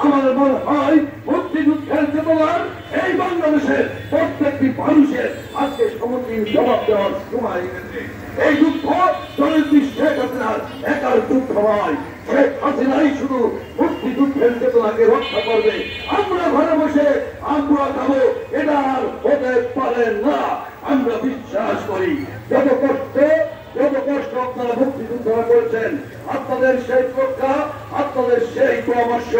আমাদের মনে হয় মুক্তিযুদ্ধের চেতনার এই বাংলাদেশের প্রত্যেকটি মানুষের আজকে সমুদ্রীন জবাব দেওয়ার সময় এসেছে। এই যুদ্ধ জননেত্রী শেখ হাসিনার একার যুদ্ধ নয়। শেখ হাসিনাই শুধু মুক্তিযুদ্ধের চেতনাকে রক্ষা করবে। আমরা ঘরে বসে আমরা খাবো, এটা আর হতে পারে না। আমরা বিশ্বাস করি যত কষ্ট আপনারা মুক্তিযুদ্ধরা করেছেন, আপনাদের সেই প্রজ্ঞা, আপনাদের সেই পরামর্শ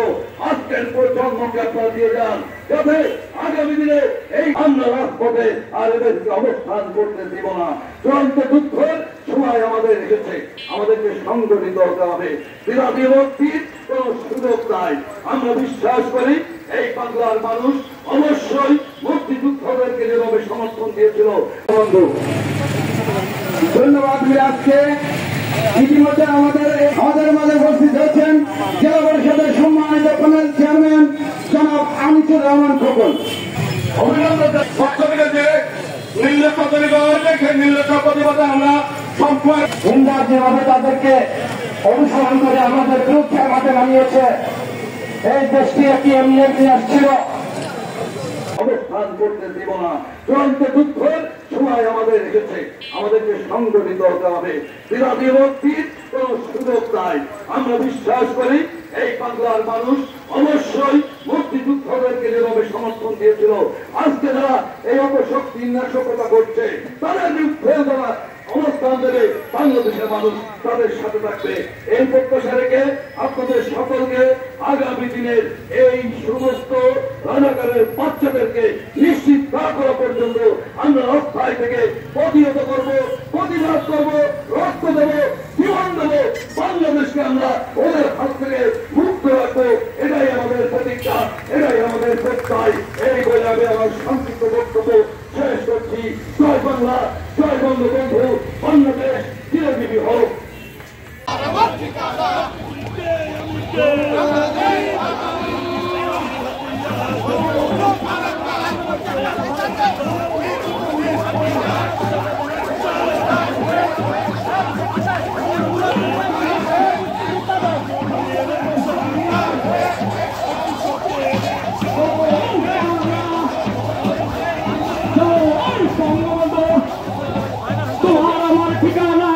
আজকের প্রজন্মকে আপনারা দিয়ে যান, যাতে আগামী দিনে এই আমরা রাজপথে আর এদেরকে অবস্থান করতে দেব না। চূড়ান্ত যুদ্ধের সময় আমাদের এসেছে, আমাদেরকে সংগঠিত হতে হবে। বিরাধী মুক্তির কোন সুযোগ নাই। আমরা বিশ্বাস করি এই বাংলার মানুষ অবশ্যই মুক্তিযুদ্ধদেরকে যেভাবে সমর্থন দিয়েছিল। বন্ধু ধন্যবাদ। আজকে ইতিমধ্যে আমাদের মাঝে উপস্থিত হয়েছেন জেলা পরিষদের সম্মানিত প্যানেল চেয়ারম্যান জনাব আনিসুর রহমান খোকন। অভিনন্দন পক্ষ থেকে যে নির্লজ্জ প্রতিবাদে আমরা সবসময় হিন্দার যেভাবে তাদেরকে অনুসরণ করে আমাদের বিরুদ্ধে মাঠে নামিয়েছে, এই দেশটি একটি এমনি একদিন আসছিল অবস্থান করতে দেব না। চূড়ান্ত যুদ্ধের সময় আমাদের এসেছে, আমাদেরকে সংগঠিত হতে হবে। বিরাধী মুক্তির কোন সুযোগ নাই। আমরা বিশ্বাস করি এই বাংলার মানুষ অবশ্যই মুক্তিযুদ্ধদেরকে যেভাবে সমর্থন দিয়েছিল, আজকে যারা এই অপশক্তি নাশকতা করছে তাদের বিরুদ্ধে যারা অবস্থান দেবে, বাংলাদেশের মানুষ তাদের সাথে থাকবে। এই প্রত্যাশা রেখে আপনাদের সকলকে আগামী দিনের এই সমস্ত রাজাকারের বাচ্চাদেরকে নিশ্চিত না করা পর্যন্ত আমরা অস্থায় থেকে প্রতিহত করব, প্রতিবাদ করব, রক্ত দেব, জীবন দেব। বাংলাদেশকে আমরা ওদের হাত থেকে মুক্ত রাখবো, এটাই আমাদের প্রতিজ্ঞা, এটাই আমাদের প্রত্যয়। এই বলে আমি আমার সংক্ষিপ্ত বক্তব্য শেষ করছি। জয় বাংলা, জয় বঙ্গবন্ধু, বাংলাদেশ চিরজীবী হোক। তোমার আমার ঠিকানা